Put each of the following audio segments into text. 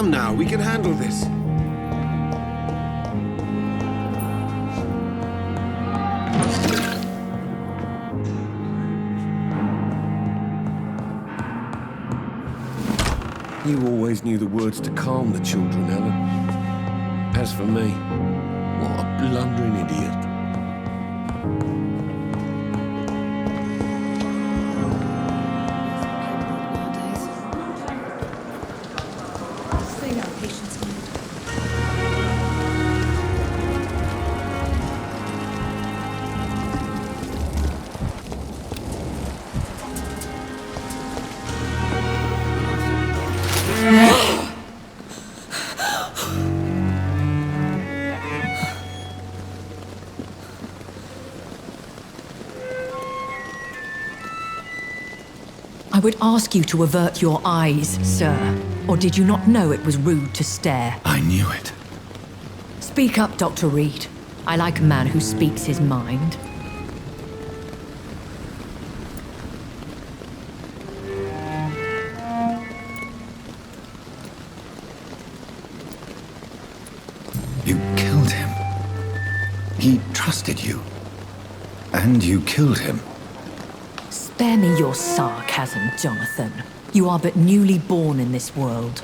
Come now, we can handle this. You always knew the words to calm the children, Ellen. As for me, what a blundering idiot. I would ask you to avert your eyes, sir. Or did you not know it was rude to stare? I knew it. Speak up, Dr. Reid. I like a man who speaks his mind. You killed him. He trusted you. And you killed him. Spare me your sarcasm, Jonathan. You are but newly born in this world.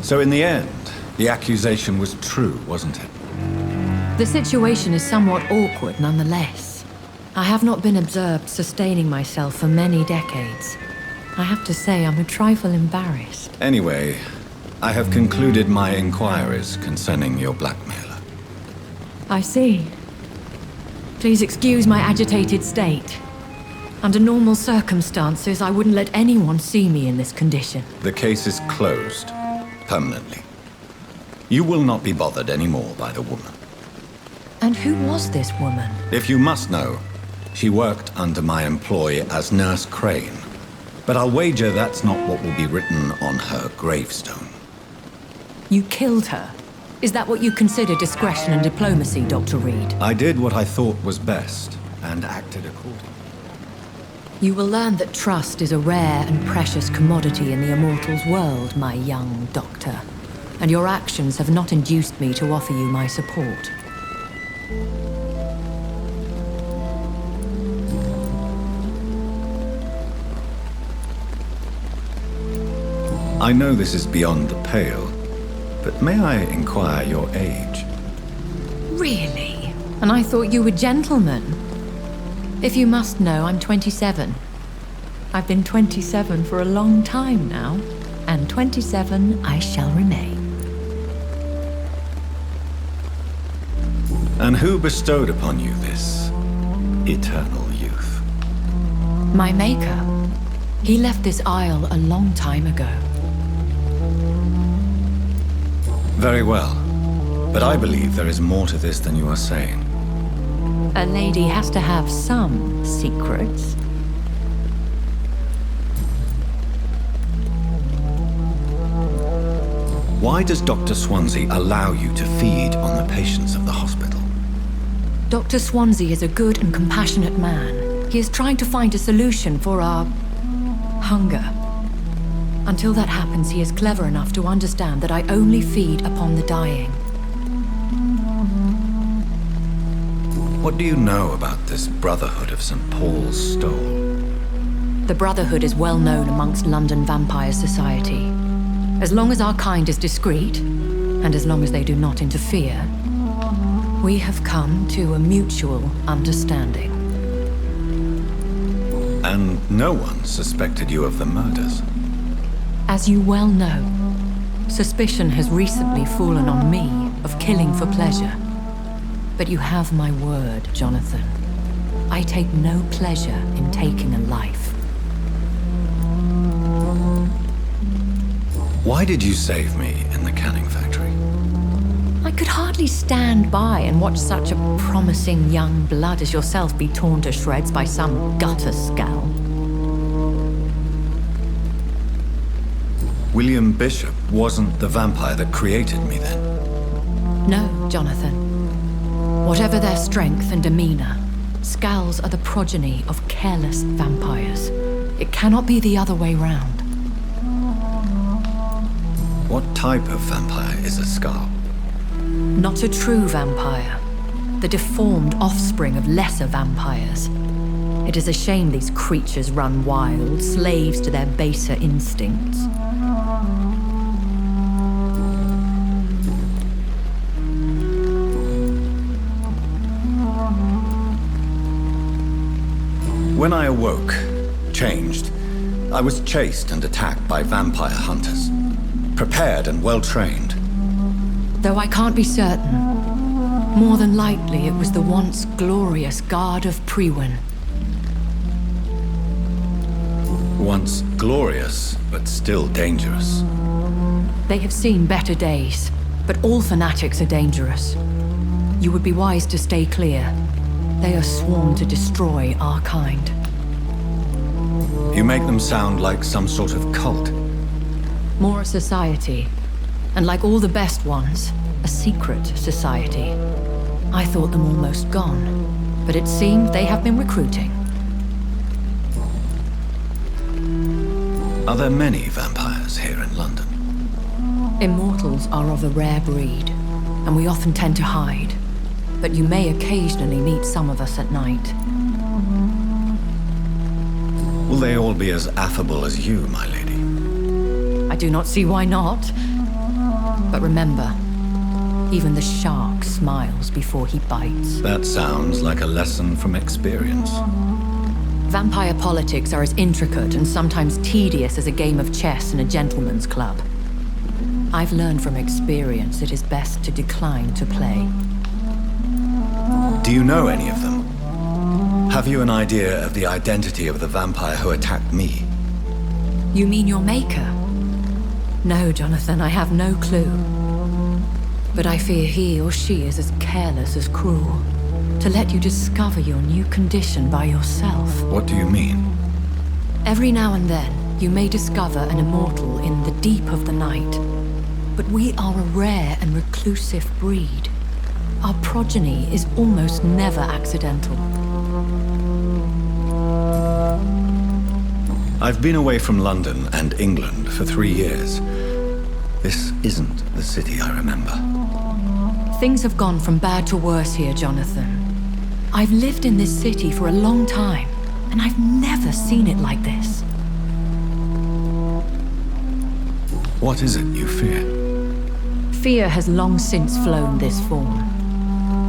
So in the end, the accusation was true, wasn't it? The situation is somewhat awkward nonetheless. I have not been observed sustaining myself for many decades. I have to say I'm a trifle embarrassed. Anyway, I have concluded my inquiries concerning your blackmailer. I see. Please excuse my agitated state. Under normal circumstances, I wouldn't let anyone see me in this condition. The case is closed. Permanently. You will not be bothered anymore by the woman. And who was this woman? If you must know, she worked under my employ as Nurse Crane. But I'll wager that's not what will be written on her gravestone. You killed her? Is that what you consider discretion and diplomacy, Dr. Reid? I did what I thought was best, and acted accordingly. You will learn that trust is a rare and precious commodity in the Immortals world, my young doctor. And your actions have not induced me to offer you my support. I know this is beyond the pale, but may I inquire your age? Really? And I thought you were gentlemen. If you must know, I'm 27. I've been 27 for a long time now, and 27 I shall remain. And who bestowed upon you this eternal youth? My maker. He left this isle a long time ago. Very well, but I believe there is more to this than you are saying. A lady has to have some secrets. Why does Dr. Swansea allow you to feed on the patients of the hospital? Dr. Swansea is a good and compassionate man. He is trying to find a solution for our hunger. Until that happens, he is clever enough to understand that I only feed upon the dying. What do you know about this Brotherhood of St. Paul's Stole? The Brotherhood is well known amongst London Vampire Society. As long as our kind is discreet, and as long as they do not interfere, we have come to a mutual understanding. And no one suspected you of the murders? As you well know, suspicion has recently fallen on me of killing for pleasure. But you have my word, Jonathan. I take no pleasure in taking a life. Why did you save me in the canning factory? I could hardly stand by and watch such a promising young blood as yourself be torn to shreds by some gutter scowl. William Bishop wasn't the vampire that created me then? No, Jonathan. Whatever their strength and demeanor, Skulls are the progeny of careless vampires. It cannot be the other way round. What type of vampire is a skull? Not a true vampire. The deformed offspring of lesser vampires. It is a shame these creatures run wild, slaves to their baser instincts. When I awoke, changed, I was chased and attacked by vampire hunters. Prepared and well-trained. Though I can't be certain, more than likely it was the once glorious Guard of Priwen. Once glorious, but still dangerous. They have seen better days, but all fanatics are dangerous. You would be wise to stay clear. They are sworn to destroy our kind. You make them sound like some sort of cult. More a society, and like all the best ones, a secret society. I thought them almost gone, but it seemed they have been recruiting. Are there many vampires here in London? Immortals are of a rare breed, and we often tend to hide. But you may occasionally meet some of us at night. Will they all be as affable as you, my lady? I do not see why not. But remember, even the shark smiles before he bites. That sounds like a lesson from experience. Vampire politics are as intricate and sometimes tedious as a game of chess in a gentleman's club. I've learned from experience it is best to decline to play. Do you know any of them? Have you an idea of the identity of the vampire who attacked me? You mean your maker? No, Jonathan, I have no clue. But I fear he or she is as careless as cruel. To let you discover your new condition by yourself. What do you mean? Every now and then, you may discover an immortal in the deep of the night. But we are a rare and reclusive breed. Our progeny is almost never accidental. I've been away from London and England for 3 years. This isn't the city I remember. Things have gone from bad to worse here, Jonathan. I've lived in this city for a long time, and I've never seen it like this. What is it you fear? Fear has long since flown this form.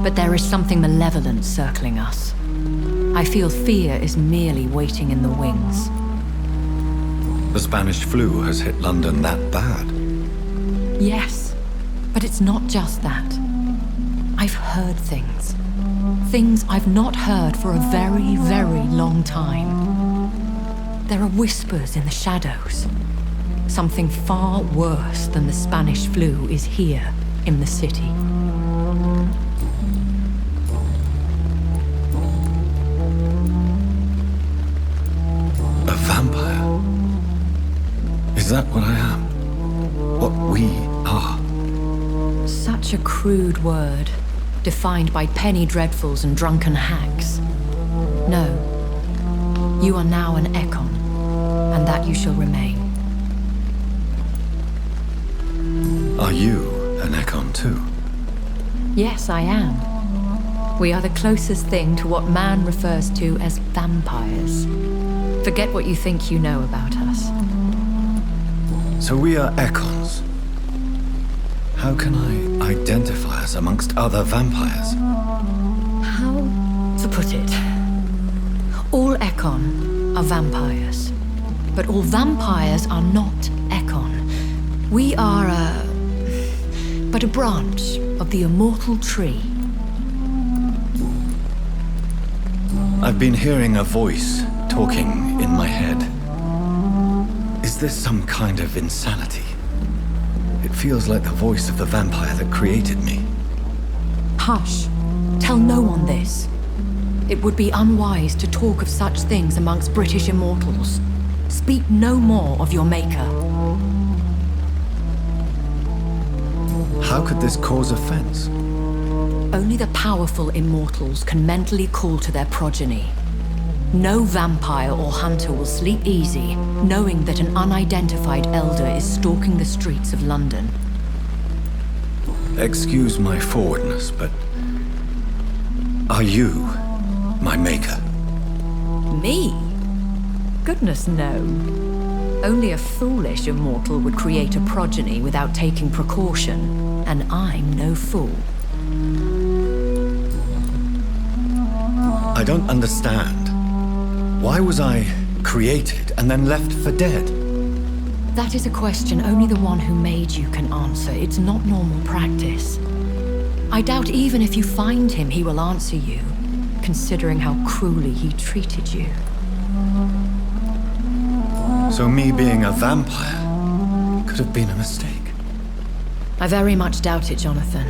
But there is something malevolent circling us. I feel fear is merely waiting in the wings. The Spanish flu has hit London that bad. Yes, but it's not just that. I've heard things. Things I've not heard for a very, very long time. There are whispers in the shadows. Something far worse than the Spanish flu is here in the city. A vampire? Is that what I am? What we are? Such a crude word, defined by penny dreadfuls and drunken hacks. No. You are now an Ekon, and that you shall remain. Are you an Ekon too? Yes, I am. We are the closest thing to what man refers to as vampires. Forget what you think you know about us. So we are Ekons. How can I identify us amongst other vampires? How to put it? All Ekon are vampires. But all vampires are not Ekon. We are but a branch of the immortal tree. I've been hearing a voice talking in my head. Is this some kind of insanity? It feels like the voice of the vampire that created me. Hush. Tell no one this. It would be unwise to talk of such things amongst British immortals. Speak no more of your maker. How could this cause offense? Only the powerful immortals can mentally call to their progeny. No vampire or hunter will sleep easy, knowing that an unidentified elder is stalking the streets of London. Excuse my forwardness, but... are you my maker? Me? Goodness, no. Only a foolish immortal would create a progeny without taking precaution, and I'm no fool. I don't understand. Why was I created and then left for dead? That is a question only the one who made you can answer. It's not normal practice. I doubt even if you find him, he will answer you, considering how cruelly he treated you. So me being a vampire could have been a mistake. I very much doubt it, Jonathan.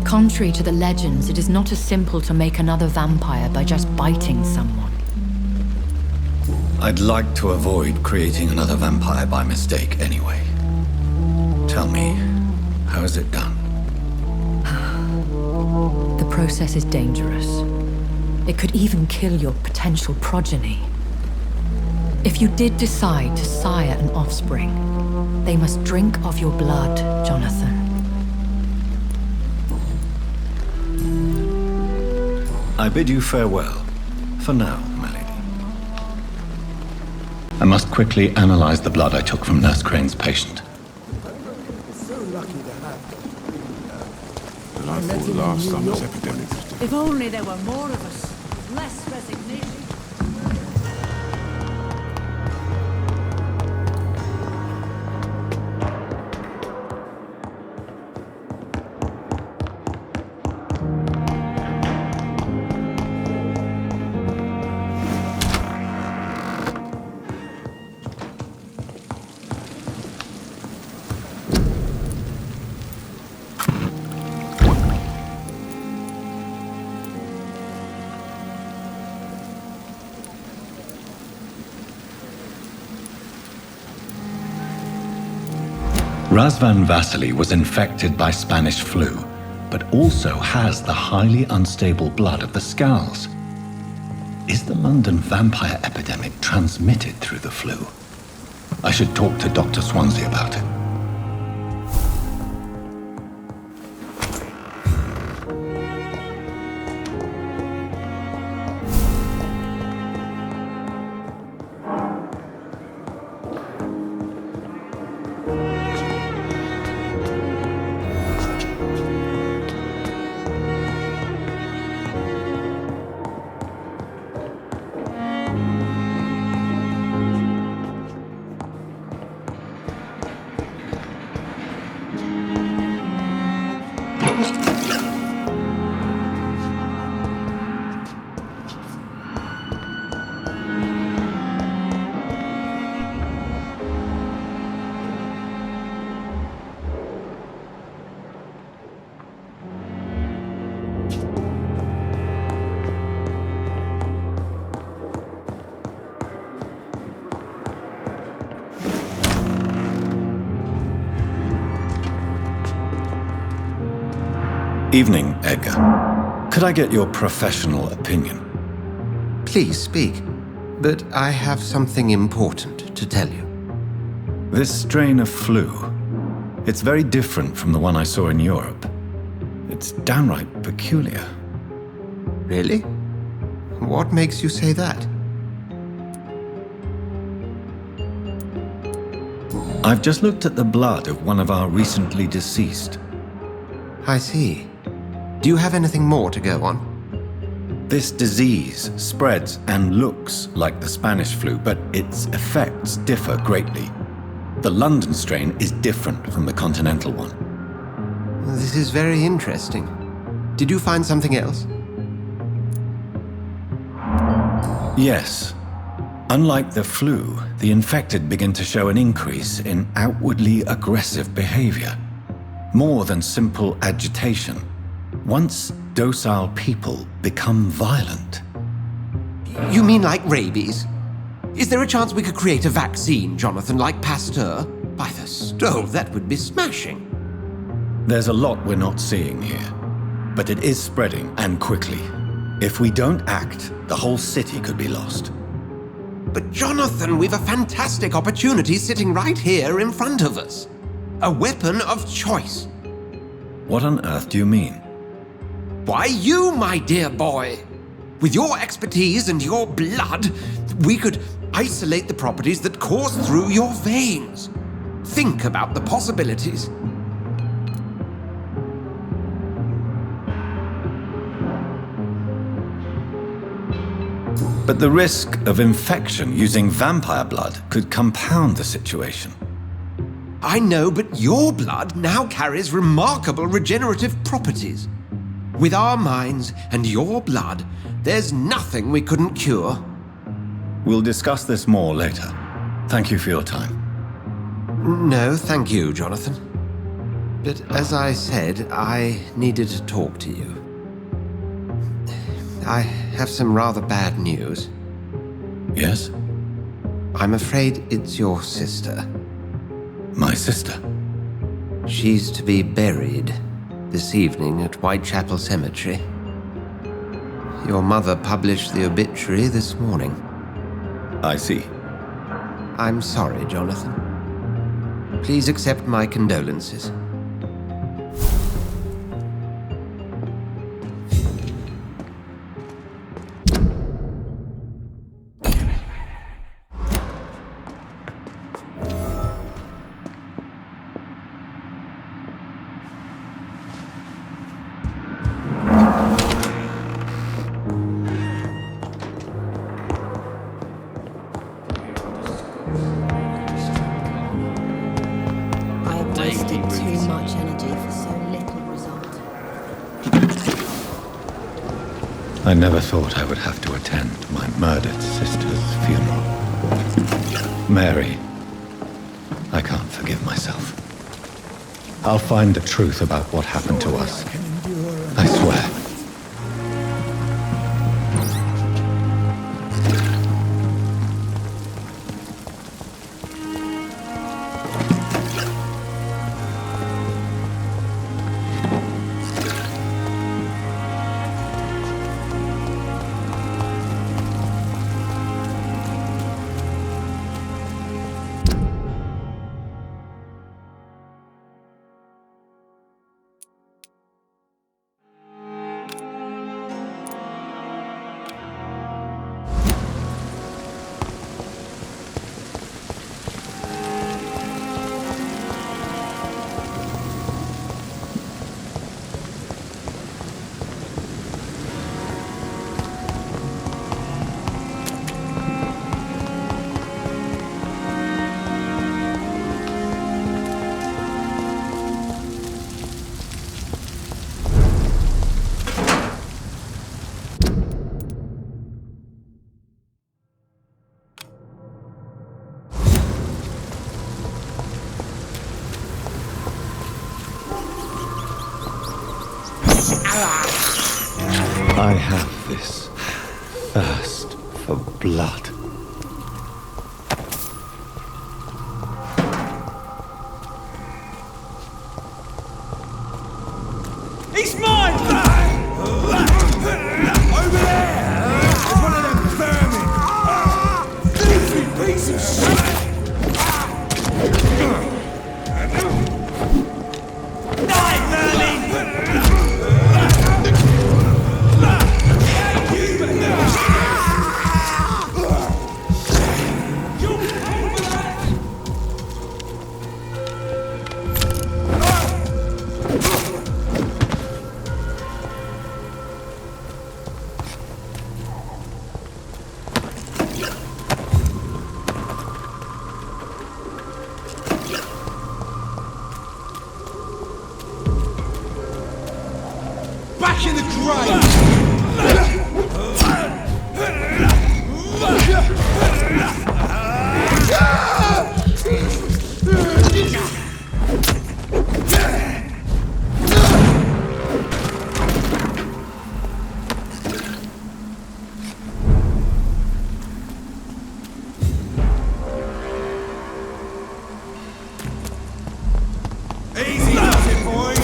Contrary to the legends, it is not as simple to make another vampire by just biting someone. I'd like to avoid creating another vampire by mistake anyway. Tell me, how is it done? The process is dangerous. It could even kill your potential progeny. If you did decide to sire an offspring, they must drink of your blood, Jonathan. I bid you farewell, for now, my lady. I must quickly analyze the blood I took from Nurse Crane's patient. And I thought last summer's epidemic was the... If only there were more of us. Less resignation. Razvan Vasily was infected by Spanish flu, but also has the highly unstable blood of the Scowls. Is the London vampire epidemic transmitted through the flu? I should talk to Dr. Swansea about it. Evening, Edgar. Could I get your professional opinion? Please speak, but I have something important to tell you. This strain of flu, it's very different from the one I saw in Europe. It's downright peculiar. Really? What makes you say that? I've just looked at the blood of one of our recently deceased. I see. Do you have anything more to go on? This disease spreads and looks like the Spanish flu, but its effects differ greatly. The London strain is different from the continental one. This is very interesting. Did you find something else? Yes. Unlike the flu, the infected begin to show an increase in outwardly aggressive behavior. More than simple agitation. Once docile people become violent. You mean like rabies? Is there a chance we could create a vaccine, Jonathan, like Pasteur? By the stove, that would be smashing. There's a lot we're not seeing here. But it is spreading, and quickly. If we don't act, the whole city could be lost. But Jonathan, we've a fantastic opportunity sitting right here in front of us. A weapon of choice. What on earth do you mean? Why, you, my dear boy. With your expertise and your blood, we could isolate the properties that course through your veins. Think about the possibilities. But the risk of infection using vampire blood could compound the situation. I know, but your blood now carries remarkable regenerative properties. With our minds and your blood, there's nothing we couldn't cure. We'll discuss this more later. Thank you for your time. No, thank you, Jonathan. But as I said, I needed to talk to you. I have some rather bad news. Yes? I'm afraid it's your sister. My sister? She's to be buried this evening at Whitechapel Cemetery. Your mother published the obituary this morning. I see. I'm sorry, Jonathan. Please accept my condolences. I never thought I would have to attend my murdered sister's funeral. Mary, I can't forgive myself. I'll find the truth about what happened to us. I swear. I have this thirst for blood. He's mine! Over there! There's one of them vermin! Filthy piece of shit! Die, Merlin! Back in the grave! Easy, boys.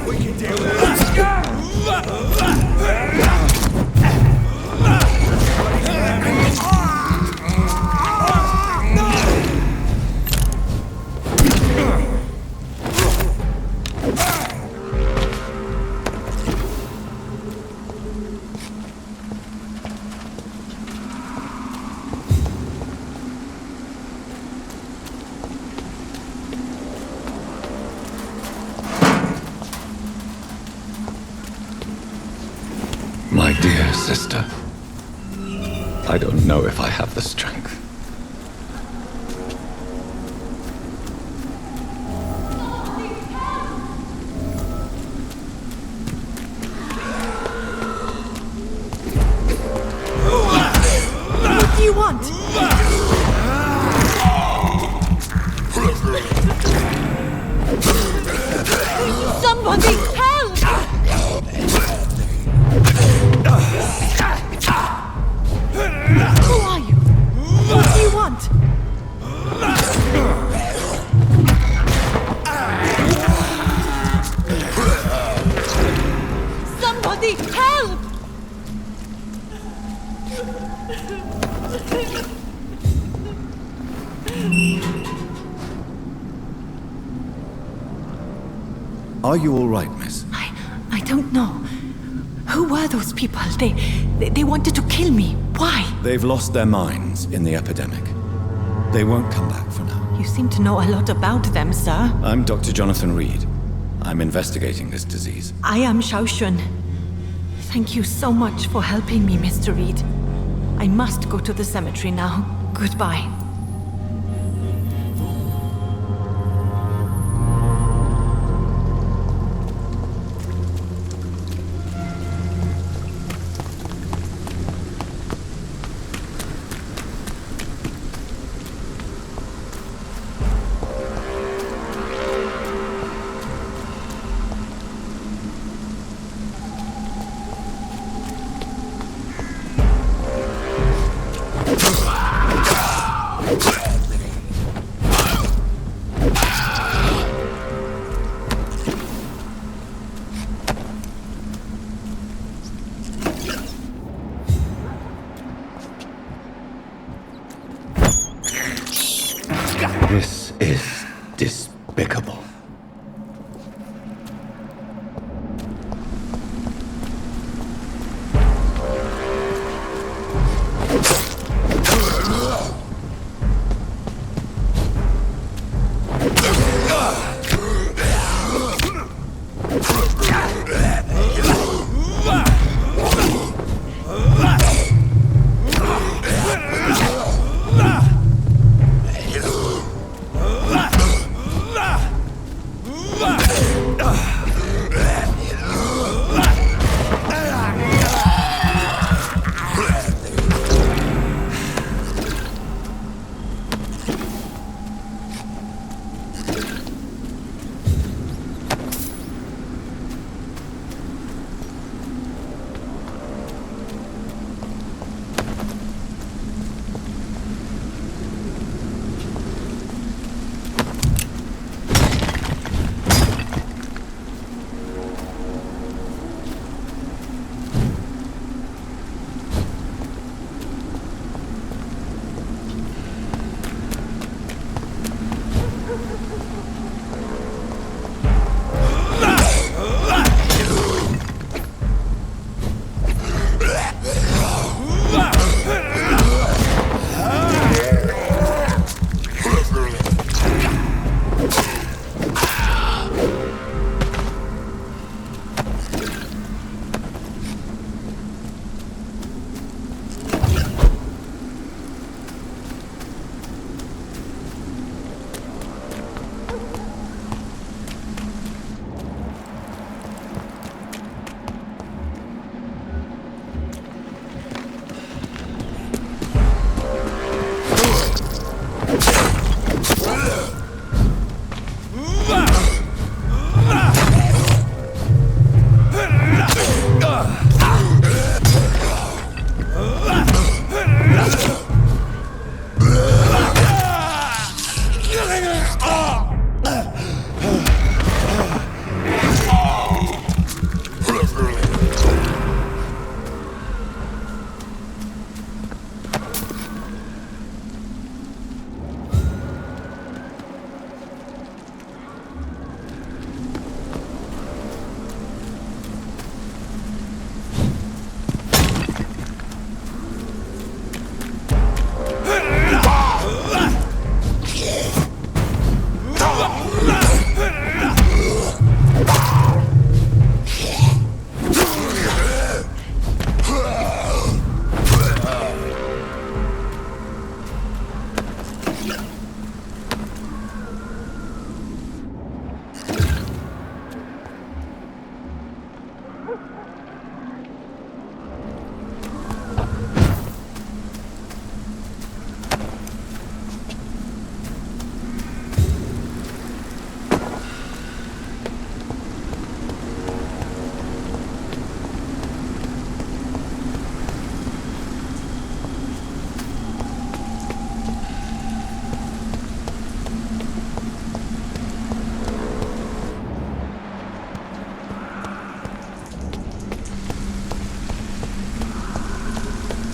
We can deal with this. Dear sister, I don't know if I have the strength. What do you want? Somebody help! Who are you? What do you want? Somebody help! Are you all right, miss? I don't know. Who were those people? They wanted to kill me. Why? They've lost their minds in the epidemic. They won't come back for now. You seem to know a lot about them, sir. I'm Dr. Jonathan Reid. I'm investigating this disease. I am Shaoshun. Thank you so much for helping me, Mr. Reid. I must go to the cemetery now. Goodbye.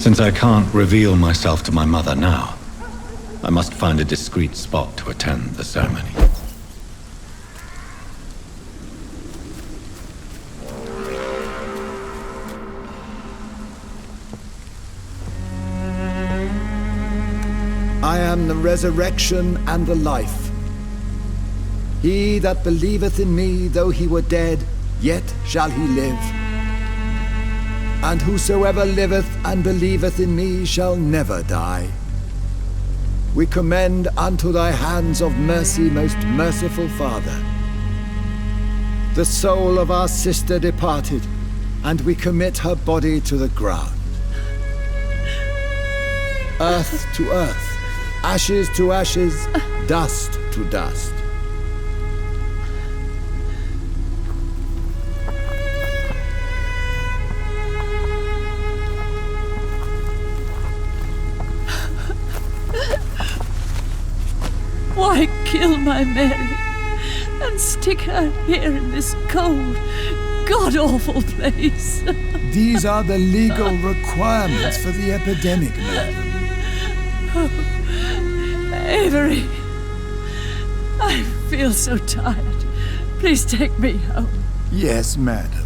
Since I can't reveal myself to my mother now, I must find a discreet spot to attend the ceremony. I am the resurrection and the life. He that believeth in me, though he were dead, yet shall he live. And whosoever liveth and believeth in me shall never die. We commend unto thy hands of mercy, most merciful Father, the soul of our sister departed, and we commit her body to the ground. Earth to earth, ashes to ashes, dust to dust. Why kill my Mary and stick her here in this cold, god-awful place? These are the legal requirements for the epidemic, madam. Avery, I feel so tired. Please take me home. Yes, madam.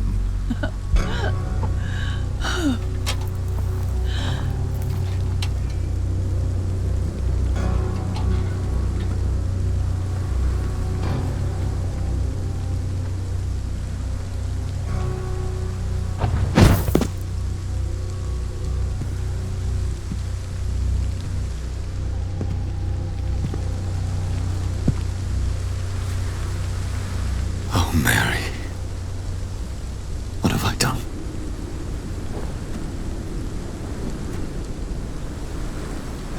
Mary, what have I done?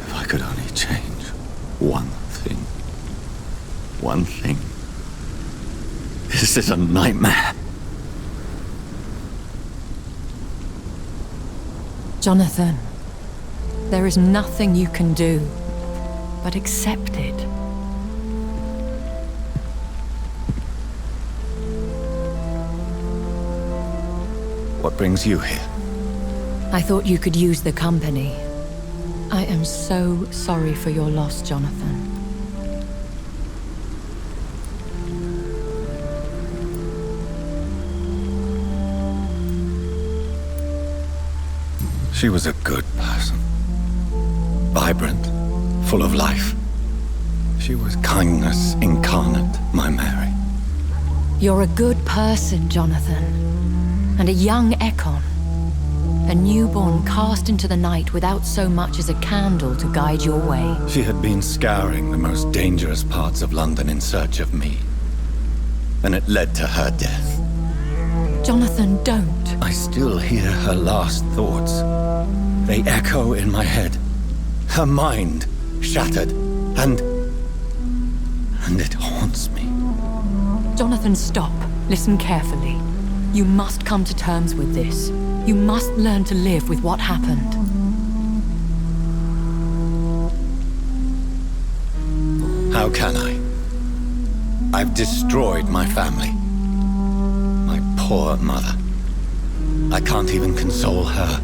If I could only change one thing. One thing. This is a nightmare. Jonathan, there is nothing you can do but accept it. What brings you here? I thought you could use the company. I am so sorry for your loss, Jonathan. She was a good person. Vibrant, full of life. She was kindness incarnate, my Mary. You're a good person, Jonathan. And a young Ekon. A newborn cast into the night without so much as a candle to guide your way. She had been scouring the most dangerous parts of London in search of me. And it led to her death. Jonathan, don't. I still hear her last thoughts. They echo in my head. Her mind shattered, and it haunts me. Jonathan, stop. Listen carefully. You must come to terms with this. You must learn to live with what happened. How can I? I've destroyed my family. My poor mother. I can't even console her.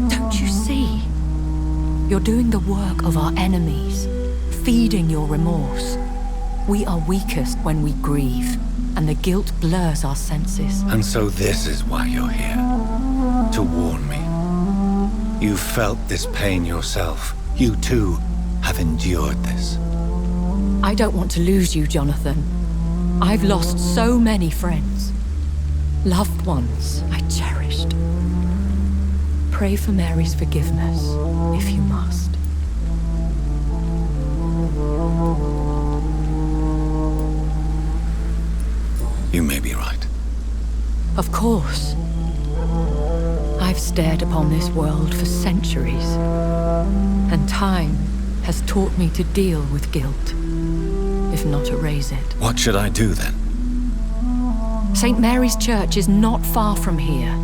Don't you see? You're doing the work of our enemies, feeding your remorse. We are weakest when we grieve, and the guilt blurs our senses. And so this is why you're here. To warn me. You've felt this pain yourself. You too have endured this. I don't want to lose you, Jonathan. I've lost so many friends. Loved ones I cherished. Pray for Mary's forgiveness, if you must. You may be right. Of course. I've stared upon this world for centuries, and time has taught me to deal with guilt, if not erase it. What should I do then? St. Mary's Church is not far from here.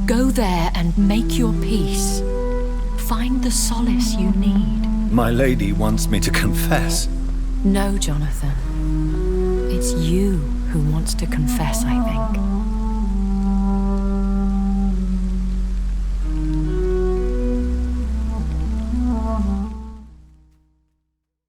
Go there and make your peace. Find the solace you need. My lady wants me to confess. No, Jonathan. It's you who wants to confess, I think.